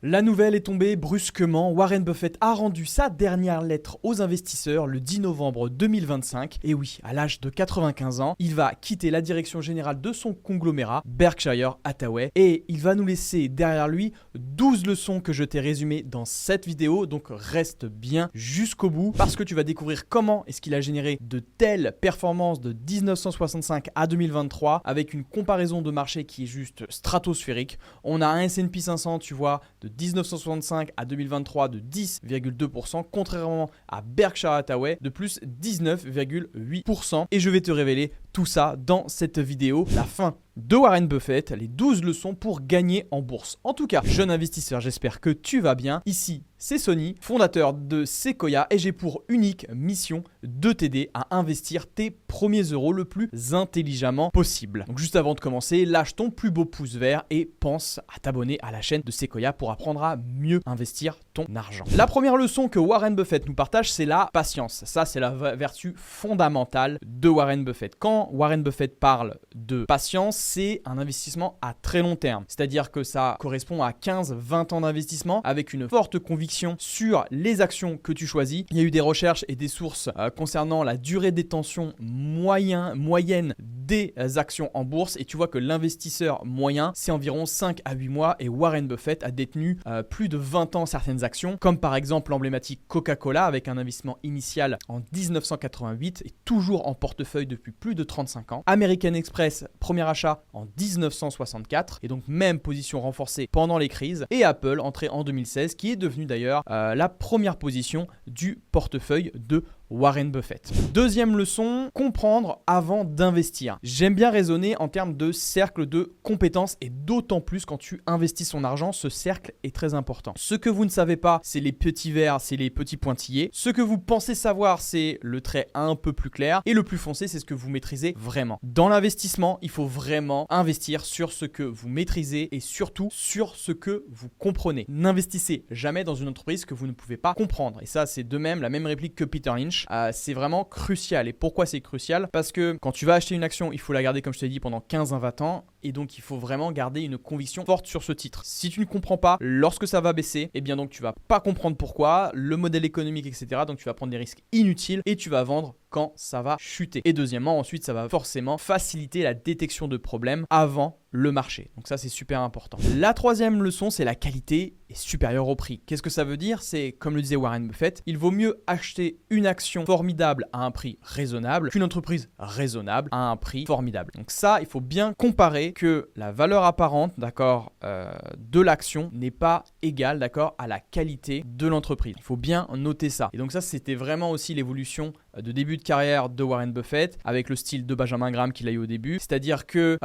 La nouvelle est tombée brusquement, Warren Buffett a rendu sa dernière lettre aux investisseurs le 10 novembre 2025. Et oui, à l'âge de 95 ans, il va quitter la direction générale de son conglomérat, Berkshire Hathaway, et il va nous laisser derrière lui 12 leçons que je t'ai résumées dans cette vidéo, donc reste bien jusqu'au bout parce que tu vas découvrir comment est-ce qu'il a généré de telles performances de 1965 à 2023 avec une comparaison de marché qui est juste stratosphérique. On a un S&P 500, tu vois, de 1965 à 2023 de 10,2%, contrairement à Berkshire Hathaway de plus 19,8%. Et je vais te révéler tout ça dans cette vidéo, la fin de Warren Buffett, les 12 leçons pour gagner en bourse. En tout cas, jeune investisseur, j'espère que tu vas bien. Ici, c'est Sonny, fondateur de Sequoia, et j'ai pour unique mission de t'aider à investir tes premiers euros le plus intelligemment possible. Donc juste avant de commencer, lâche ton plus beau pouce vert et pense à t'abonner à la chaîne de Sequoia pour apprendre à mieux investir ton argent. La première leçon que Warren Buffett nous partage, c'est la patience. Ça, c'est la vertu fondamentale de Warren Buffett. Quand Warren Buffett parle de patience, c'est un investissement à très long terme. C'est-à-dire que ça correspond à 15-20 ans d'investissement avec une forte conviction sur les actions que tu choisis. Il y a eu des recherches et des sources concernant la durée de détention moyenne des actions en bourse et tu vois que l'investisseur moyen, c'est environ 5 à 8 mois et Warren Buffett a détenu plus de 20 ans certaines actions, comme par exemple l'emblématique Coca-Cola avec un investissement initial en 1988 et toujours en portefeuille depuis plus de 35 ans. American Express, premier achat en 1964 et donc même position renforcée pendant les crises. Et Apple, entrée en 2016, qui est devenue d'ailleurs la première position du portefeuille de Warren Buffett. Deuxième leçon, comprendre avant d'investir. J'aime bien raisonner en termes de cercle de compétences et d'autant plus quand tu investis son argent, ce cercle est très important. Ce que vous ne savez pas, c'est les petits verts, c'est les petits pointillés. Ce que vous pensez savoir, c'est le trait un peu plus clair et le plus foncé, c'est ce que vous maîtrisez vraiment. Dans l'investissement, il faut vraiment investir sur ce que vous maîtrisez et surtout sur ce que vous comprenez. N'investissez jamais dans une entreprise que vous ne pouvez pas comprendre. Et ça, c'est de même la même réplique que Peter Lynch. C'est vraiment crucial. Et pourquoi c'est crucial? Parce que quand tu vas acheter une action, il faut la garder, comme je t'ai dit, pendant 15 à 20 ans. Et donc, il faut vraiment garder une conviction forte sur ce titre. Si tu ne comprends pas lorsque ça va baisser, eh bien donc tu vas pas comprendre pourquoi, le modèle économique, etc. Donc, tu vas prendre des risques inutiles et tu vas vendre quand ça va chuter. Et deuxièmement, ensuite, ça va forcément faciliter la détection de problèmes avant le marché. Donc ça, c'est super important. La troisième leçon, c'est la qualité est supérieure au prix. Qu'est-ce que ça veut dire? C'est, comme le disait Warren Buffett, il vaut mieux acheter une action formidable à un prix raisonnable qu'une entreprise raisonnable à un prix formidable. Donc ça, il faut bien comparer que la valeur apparente, d'accord, de l'action n'est pas égale, d'accord, à la qualité de l'entreprise. Il faut bien noter ça. Et donc ça, c'était vraiment aussi l'évolution de début de carrière de Warren Buffett avec le style de Benjamin Graham qu'il a eu au début. C'est-à-dire que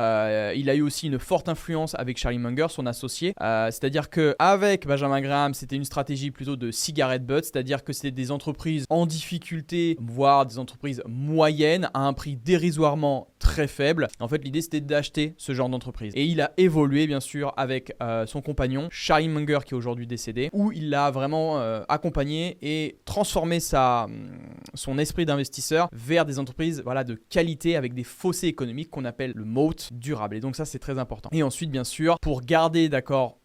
il a eu aussi une forte influence avec Charlie Munger, son associé. C'est-à-dire qu'avec Benjamin Graham, c'était une stratégie plutôt de cigarette butt, c'est-à-dire que c'était des entreprises en difficulté, voire des entreprises moyennes à un prix dérisoirement très faible. En fait, l'idée, c'était d'acheter ce genre d'entreprise. Et il a évolué, bien sûr, avec son compagnon, Charlie Munger, qui est aujourd'hui décédé, où il l'a vraiment accompagné et transformé son esprit d'investisseur vers des entreprises de qualité avec des fossés économiques qu'on appelle le moat durable. Et donc ça, c'est très important. Et ensuite, bien sûr, pour garder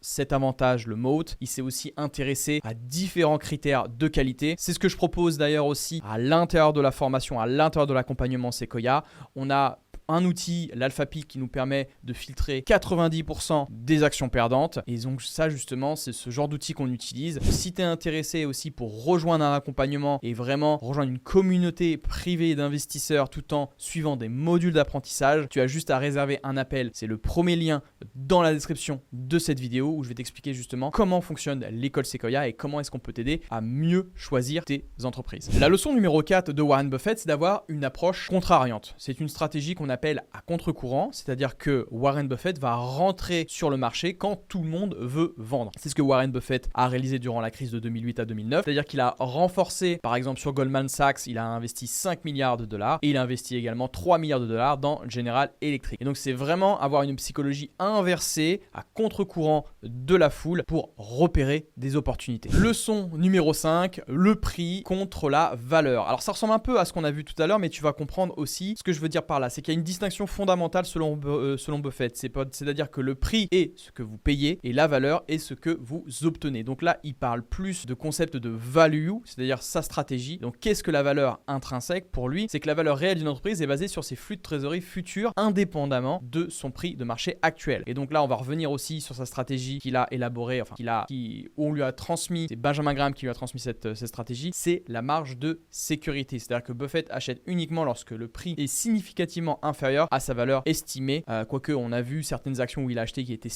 cet avantage, le moat, il s'est aussi intéressé à différents critères de qualité. C'est ce que je propose d'ailleurs aussi à l'intérieur de la formation, à l'intérieur de l'accompagnement Sequoia. On a un outil, l'AlphaPeak, qui nous permet de filtrer 90% des actions perdantes. Et donc ça, justement, c'est ce genre d'outil qu'on utilise. Si tu es intéressé aussi pour rejoindre un accompagnement et vraiment rejoindre une communauté privée d'investisseurs tout en suivant des modules d'apprentissage, tu as juste à réserver un appel. C'est le premier lien dans la description de cette vidéo où je vais t'expliquer justement comment fonctionne l'école Sequoia et comment est-ce qu'on peut t'aider à mieux choisir tes entreprises. La leçon numéro 4 de Warren Buffett, c'est d'avoir une approche contrariante. C'est une stratégie qu'on appelle à contre-courant, c'est-à-dire que Warren Buffett va rentrer sur le marché quand tout le monde veut vendre. C'est ce que Warren Buffett a réalisé durant la crise de 2008 à 2009, c'est-à-dire qu'il a renforcé, par exemple sur Goldman Sachs, il a investi 5 milliards de dollars et il a investi également 3 milliards de dollars dans General Electric. Et donc c'est vraiment avoir une psychologie inversée, à contre-courant de la foule pour repérer des opportunités. Leçon numéro 5, le prix contre la valeur. Alors ça ressemble un peu à ce qu'on a vu tout à l'heure, mais tu vas comprendre aussi ce que je veux dire par là, c'est qu'il y a une distinction fondamentale selon Buffett. C'est-à-dire que le prix est ce que vous payez et la valeur est ce que vous obtenez. Donc là, il parle plus de concept de value, c'est-à-dire sa stratégie. Donc qu'est-ce que la valeur intrinsèque pour lui? C'est que la valeur réelle d'une entreprise est basée sur ses flux de trésorerie futurs indépendamment de son prix de marché actuel. Et donc là, on va revenir aussi sur sa stratégie qu'il a élaborée, on lui a transmis, c'est Benjamin Graham qui lui a transmis cette stratégie, c'est la marge de sécurité. C'est-à-dire que Buffett achète uniquement lorsque le prix est significativement inférieur à sa valeur estimée. Quoique on a vu certaines actions où il a acheté qui étaient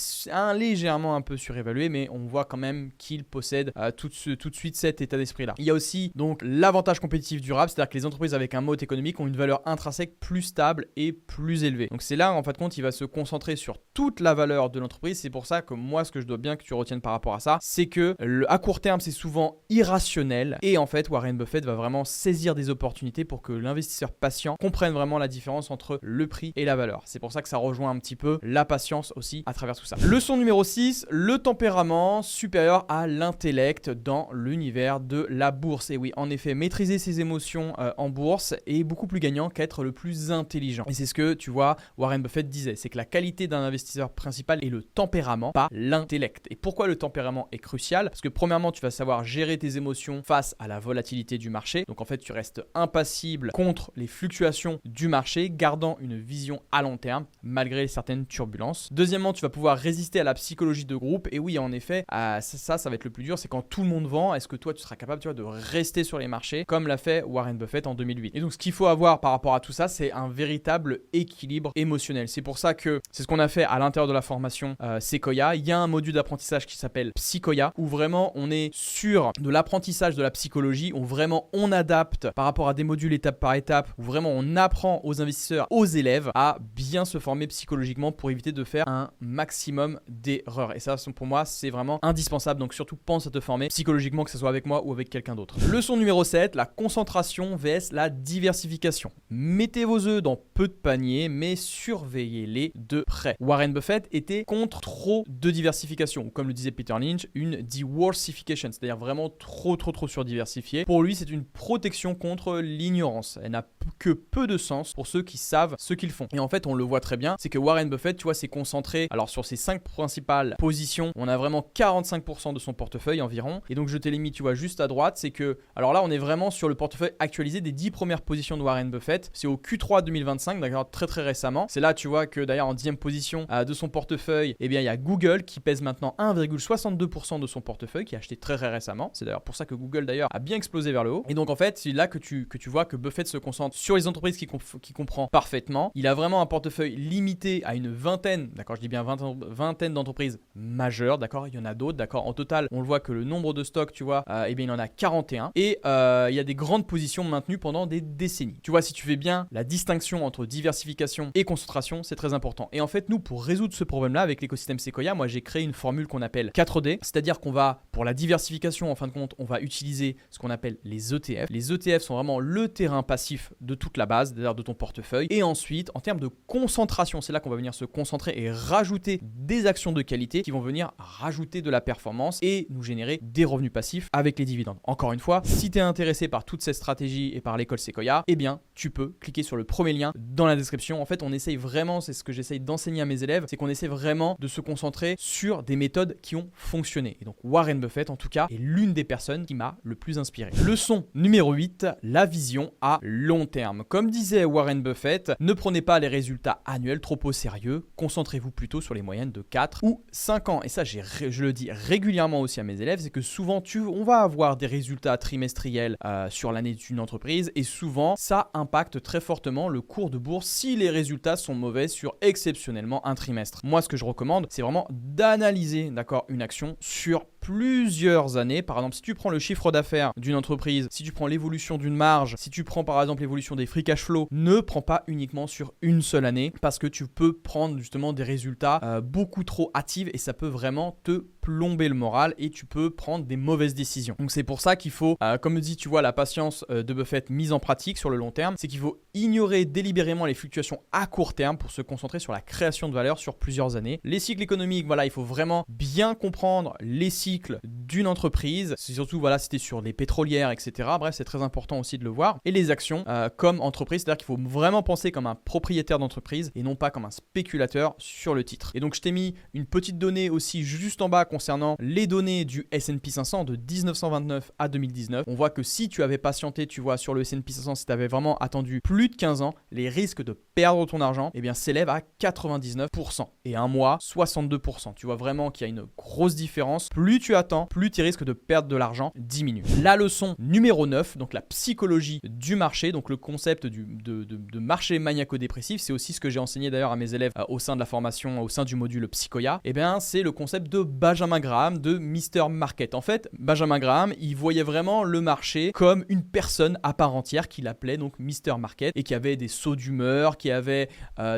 légèrement un peu surévaluées, mais on voit quand même qu'il possède tout de suite cet état d'esprit-là. Il y a aussi donc l'avantage compétitif durable, c'est-à-dire que les entreprises avec un mode économique ont une valeur intrinsèque plus stable et plus élevée. Donc c'est là en fait compte, il va se concentrer sur toute la valeur de l'entreprise. C'est pour ça que moi, ce que je dois bien que tu retiennes par rapport à ça, c'est que à court terme, c'est souvent irrationnel et en fait, Warren Buffett va vraiment saisir des opportunités pour que l'investisseur patient comprenne vraiment la différence entre le prix et la valeur. C'est pour ça que ça rejoint un petit peu la patience aussi à travers tout ça. Leçon numéro 6, le tempérament supérieur à l'intellect dans l'univers de la bourse. Et oui, en effet, maîtriser ses émotions en bourse est beaucoup plus gagnant qu'être le plus intelligent. Et c'est ce que, tu vois, Warren Buffett disait, c'est que la qualité d'un investisseur principal est le tempérament, pas l'intellect. Et pourquoi le tempérament est crucial? Parce que premièrement, tu vas savoir gérer tes émotions face à la volatilité du marché. Donc en fait, tu restes impassible contre les fluctuations du marché, gardant une vision à long terme malgré certaines turbulences. Deuxièmement, tu vas pouvoir résister à la psychologie de groupe. Et oui, en effet, ça va être le plus dur, c'est quand tout le monde vend, est-ce que toi, tu seras capable, tu vois, de rester sur les marchés comme l'a fait Warren Buffett en 2008. Et donc, ce qu'il faut avoir par rapport à tout ça, c'est un véritable équilibre émotionnel. C'est pour ça que c'est ce qu'on a fait à l'intérieur de la formation Sequoia. Il y a un module d'apprentissage qui s'appelle Psychoia, où vraiment on est sur de l'apprentissage de la psychologie, où vraiment on adapte par rapport à des modules étape par étape, où vraiment on apprend aux investisseurs, aux élèves à bien se former psychologiquement pour éviter de faire un maximum d'erreurs. Et ça, pour moi, c'est vraiment indispensable. Donc surtout, pense à te former psychologiquement, que ce soit avec moi ou avec quelqu'un d'autre. Leçon numéro 7, la concentration vs la diversification. Mettez vos œufs dans peu de paniers, mais surveillez-les de près. Warren Buffett était contre trop de diversification, ou comme le disait Peter Lynch, une diversification, c'est-à-dire vraiment trop surdiversifié. Pour lui, c'est une protection contre l'ignorance. Elle n'a que peu de sens pour ceux qui savent ce qu'ils font. Et en fait, on le voit très bien, c'est que Warren Buffett, tu vois, s'est concentré, alors sur ses 5 principales positions, on a vraiment 45% de son portefeuille environ. Et donc, je t'ai mis, tu vois, juste à droite, c'est que, alors là, on est vraiment sur le portefeuille actualisé des 10 premières positions de Warren Buffett. C'est au Q3 2025, d'accord, très récemment. C'est là, tu vois, que d'ailleurs, en 10e position de son portefeuille, eh bien, il y a Google qui pèse maintenant 1,62% de son portefeuille, qui a acheté très récemment. C'est d'ailleurs pour ça que Google, d'ailleurs, a bien explosé vers le haut. Et donc, en fait, c'est là que tu vois que Buffett se concentre sur les entreprises qu'il comprend parfaitement. Il a vraiment un portefeuille limité à une vingtaine, d'accord, je dis bien vingtaine d'entreprises majeures, d'accord, il y en a d'autres, d'accord. En total, on le voit que le nombre de stocks, tu vois, eh bien, il en a 41. Et il y a des grandes positions maintenues pendant des décennies. Tu vois, si tu fais bien la distinction entre diversification et concentration, c'est très important. Et en fait, nous, pour résoudre ce problème-là avec l'écosystème Sequoia, moi, j'ai créé une formule qu'on appelle 4D, c'est-à-dire qu'on va, pour la diversification, en fin de compte, on va utiliser ce qu'on appelle les ETF. Les ETF sont vraiment le terrain passif de toute la base, d'ailleurs de ton portefeuille. Et ensuite, en termes de concentration, c'est là qu'on va venir se concentrer et rajouter des actions de qualité qui vont venir rajouter de la performance et nous générer des revenus passifs avec les dividendes. Encore une fois, si tu es intéressé par toute cette stratégie et par l'école Sequoia, eh bien, tu peux cliquer sur le premier lien dans la description. En fait, on essaye vraiment, c'est ce que j'essaye d'enseigner à mes élèves, c'est qu'on essaie vraiment de se concentrer sur des méthodes qui ont fonctionné. Et donc, Warren Buffett, en tout cas, est l'une des personnes qui m'a le plus inspiré. Leçon numéro 8, la vision à long terme. Comme disait Warren Buffett, ne prenez pas les résultats annuels trop au sérieux, concentrez-vous plutôt sur les moyennes de 4 ou 5 ans. Et ça, je le dis régulièrement aussi à mes élèves, c'est que souvent, on va avoir des résultats trimestriels sur l'année d'une entreprise et souvent, ça impacte très fortement le cours de bourse si les résultats sont mauvais sur exceptionnellement un trimestre. Moi, ce que je recommande, c'est vraiment d'analyser, d'accord, une action sur plusieurs années. Par exemple, si tu prends le chiffre d'affaires d'une entreprise, si tu prends l'évolution d'une marge, si tu prends par exemple l'évolution des free cash flow, ne prends pas uniquement sur une seule année parce que tu peux prendre justement des résultats beaucoup trop hâtifs et ça peut vraiment te plomber le moral et tu peux prendre des mauvaises décisions. Donc c'est pour ça qu'il faut, comme dit, tu vois, la patience de Buffett mise en pratique sur le long terme, c'est qu'il faut ignorer délibérément les fluctuations à court terme pour se concentrer sur la création de valeur sur plusieurs années. Les cycles économiques, voilà, il faut vraiment bien comprendre les cycles d'une entreprise. C'est surtout, voilà, c'était sur les pétrolières, etc. Bref, c'est très important aussi de le voir. Et les actions comme entreprise, c'est-à-dire qu'il faut vraiment penser comme un propriétaire d'entreprise et non pas comme un spéculateur sur le titre. Et donc, je t'ai mis une petite donnée aussi juste en bas concernant les données du S&P 500 de 1929 à 2019. On voit que si tu avais patienté, tu vois, sur le S&P 500, si tu avais vraiment attendu plus de 15 ans, les risques de perdre ton argent, eh bien, s'élèvent à 99%. Et un mois, 62%. Tu vois vraiment qu'il y a une grosse différence. Plus tu attends, plus tes risques de perdre de l'argent diminuent. La leçon numéro 9, donc la psychologie du marché, donc le concept de marché maniaco-dépressif, c'est aussi ce que j'ai enseigné d'ailleurs à mes élèves au sein de la formation, au sein du module Psychoya. Eh bien, c'est le concept de Benjamin Graham, de Mr. Market. En fait, Benjamin Graham, il voyait vraiment le marché comme une personne à part entière qu'il appelait donc Mr. Market et qui avait des sauts d'humeur, qui avait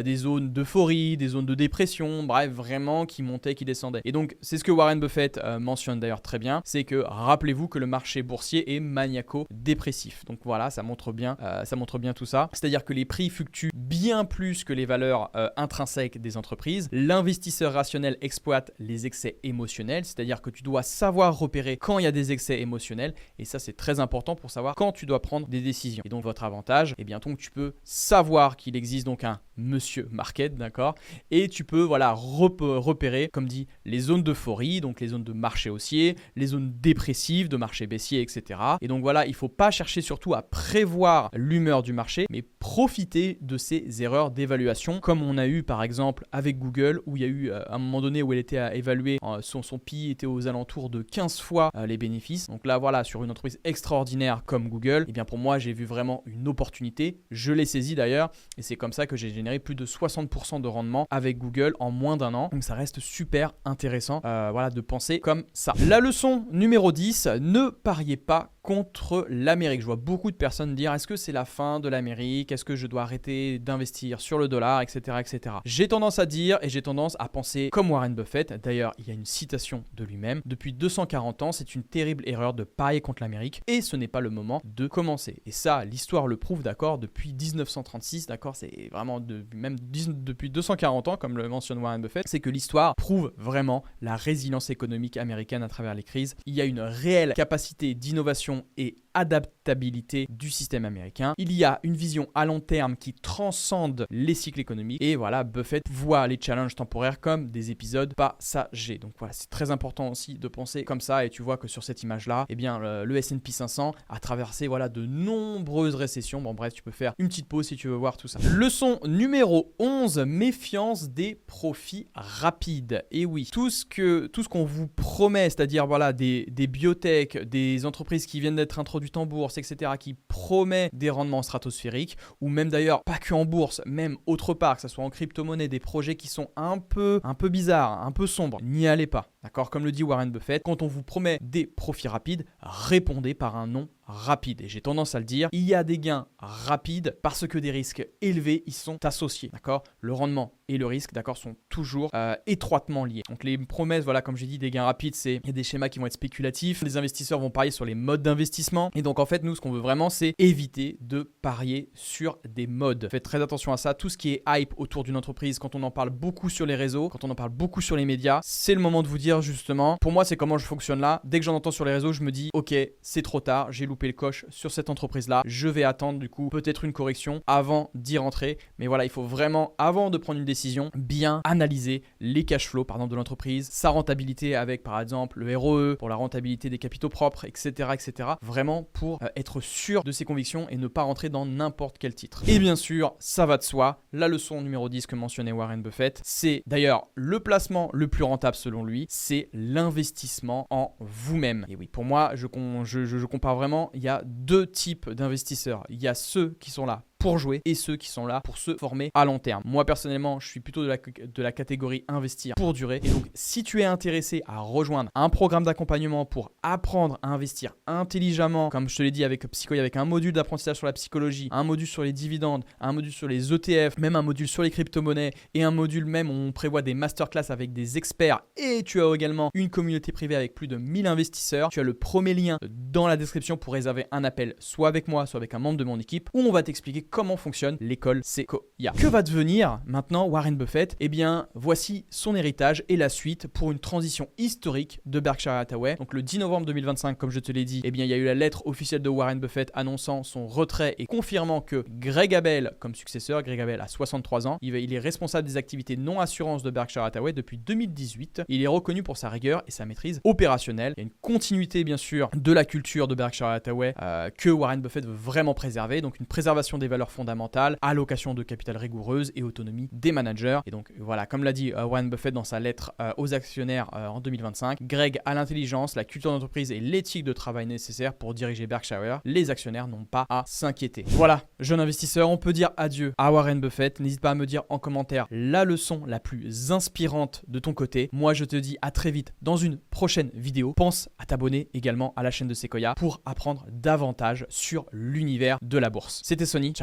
des zones d'euphorie, des zones de dépression, bref, vraiment qui montaient, qui descendaient. Et donc, c'est ce que Warren Buffett mentionne d'ailleurs très bien, c'est que rappelez-vous que le marché boursier est maniaco-dépressif. Donc voilà, ça montre bien tout ça. C'est-à-dire que les prix fluctuent bien plus que les valeurs intrinsèques des entreprises. L'investisseur rationnel exploite les excès émotionnels, c'est-à-dire que tu dois savoir repérer quand il y a des excès émotionnels et ça c'est très important pour savoir quand tu dois prendre des décisions. Et donc votre avantage, eh bien donc tu peux savoir qu'il existe donc un monsieur market, d'accord, et tu peux voilà repérer, comme dit, les zones d'euphorie, donc les zones de marché haussier, les zones dépressives de marché baissier, etc. Et donc voilà, il ne faut pas chercher surtout à prévoir l'humeur du marché, mais profiter de ces erreurs d'évaluation, comme on a eu par exemple avec Google, où il y a eu un moment donné où elle était à évaluer, son PI était aux alentours de 15 fois les bénéfices. Donc là voilà, sur une entreprise extraordinaire comme Google, et bien pour moi j'ai vu vraiment une opportunité, je l'ai saisie d'ailleurs, et c'est comme ça que j'ai généré plus de 60% de rendement avec Google en moins d'un an. Donc ça reste super intéressant voilà, de penser comme ça. La leçon numéro 10, ne pariez pas contre l'Amérique. Je vois beaucoup de personnes dire est-ce que c'est la fin de l'Amérique? Est-ce que je dois arrêter d'investir sur le dollar, etc., etc. J'ai tendance à dire et j'ai tendance à penser comme Warren Buffett. D'ailleurs, il y a une citation de lui-même. Depuis 240 ans, c'est une terrible erreur de parier contre l'Amérique et ce n'est pas le moment de commencer. Et ça, l'histoire le prouve, d'accord, depuis 1936, d'accord, c'est vraiment même depuis 240 ans, comme le mentionne Warren Buffett, c'est que l'histoire prouve vraiment la résilience économique américaine à travers les crises. Il y a une réelle capacité d'innovation et adaptabilité du système américain. Il y a une vision à long terme qui transcende les cycles économiques et voilà, Buffett voit les challenges temporaires comme des épisodes passagers. Donc voilà, c'est très important aussi de penser comme ça et tu vois que sur cette image-là, eh bien le S&P 500 a traversé voilà de nombreuses récessions. Bon bref, tu peux faire une petite pause si tu veux voir tout ça. Leçon numéro 11, méfiance des profits rapides. Et oui, tout ce qu'on vous promet, c'est-à-dire voilà des biotech, des entreprises qui viennent d'être introduites en bourse, etc., qui promet des rendements stratosphériques, ou même d'ailleurs pas que en bourse, même autre part, que ce soit en crypto-monnaie, des projets qui sont un peu bizarres, un peu sombres, n'y allez pas. D'accord, comme le dit Warren Buffett, quand on vous promet des profits rapides, répondez par un non rapide. Et j'ai tendance à le dire, il y a des gains rapides parce que des risques élevés y sont associés. D'accord, le rendement et le risque, d'accord, sont toujours étroitement liés. Donc les promesses, voilà, comme j'ai dit, des gains rapides, il y a des schémas qui vont être spéculatifs. Les investisseurs vont parier sur les modes d'investissement. Et donc en fait, nous, ce qu'on veut vraiment, c'est éviter de parier sur des modes. Faites très attention à ça. Tout ce qui est hype autour d'une entreprise, quand on en parle beaucoup sur les réseaux, quand on en parle beaucoup sur les médias, c'est le moment de vous dire justement, pour moi, c'est comment je fonctionne là. Dès que j'en entends sur les réseaux, je me dis, ok, c'est trop tard, j'ai loupé le coche sur cette entreprise-là. Je vais attendre du coup peut-être une correction avant d'y rentrer. Mais voilà, il faut vraiment, avant de prendre une décision, bien analyser les cash flows par exemple de l'entreprise, sa rentabilité avec par exemple le ROE, pour la rentabilité des capitaux propres, etc. etc. Vraiment pour être sûr de ses convictions et ne pas rentrer dans n'importe quel titre. Et bien sûr, ça va de soi, la leçon numéro 10 que mentionnait Warren Buffett, c'est d'ailleurs le placement le plus rentable selon lui, c'est l'investissement en vous-même. Et oui, pour moi, je compare vraiment, il y a deux types d'investisseurs. Il y a ceux qui sont là pour jouer et ceux qui sont là pour se former à long terme. Moi personnellement, je suis plutôt de la catégorie investir pour durer. Et donc, si tu es intéressé à rejoindre un programme d'accompagnement pour apprendre à investir intelligemment, comme je te l'ai dit avec Psychoïa, avec un module d'apprentissage sur la psychologie, un module sur les dividendes, un module sur les ETF, même un module sur les crypto-monnaies et un module même où on prévoit des masterclass avec des experts, et tu as également une communauté privée avec plus de 1000 investisseurs, tu as le premier lien dans la description pour réserver un appel, soit avec moi, soit avec un membre de mon équipe, où on va t'expliquer comment fonctionne l'école Sequoia. Que va devenir maintenant Warren Buffett? Eh bien, voici son héritage et la suite pour une transition historique de Berkshire Hathaway. Donc le 10 novembre 2025, comme je te l'ai dit, eh bien, il y a eu la lettre officielle de Warren Buffett annonçant son retrait et confirmant que Greg Abel comme successeur, Greg Abel a 63 ans, il est responsable des activités non assurance de Berkshire Hathaway depuis 2018. Il est reconnu pour sa rigueur et sa maîtrise opérationnelle. Il y a une continuité bien sûr de la culture de Berkshire Hathaway que Warren Buffett veut vraiment préserver, donc une préservation des valeurs fondamentales, allocation de capital rigoureuse et autonomie des managers. Et donc voilà, comme l'a dit Warren Buffett dans sa lettre aux actionnaires en 2025, Greg a l'intelligence, la culture d'entreprise et l'éthique de travail nécessaires pour diriger Berkshire. Les actionnaires n'ont pas à s'inquiéter. Voilà, jeune investisseur, on peut dire adieu à Warren Buffett. N'hésite pas à me dire en commentaire la leçon la plus inspirante de ton côté. Moi, je te dis à très vite dans une prochaine vidéo. Pense à t'abonner également à la chaîne de Sequoia pour apprendre davantage sur l'univers de la bourse. C'était Sony, ciao.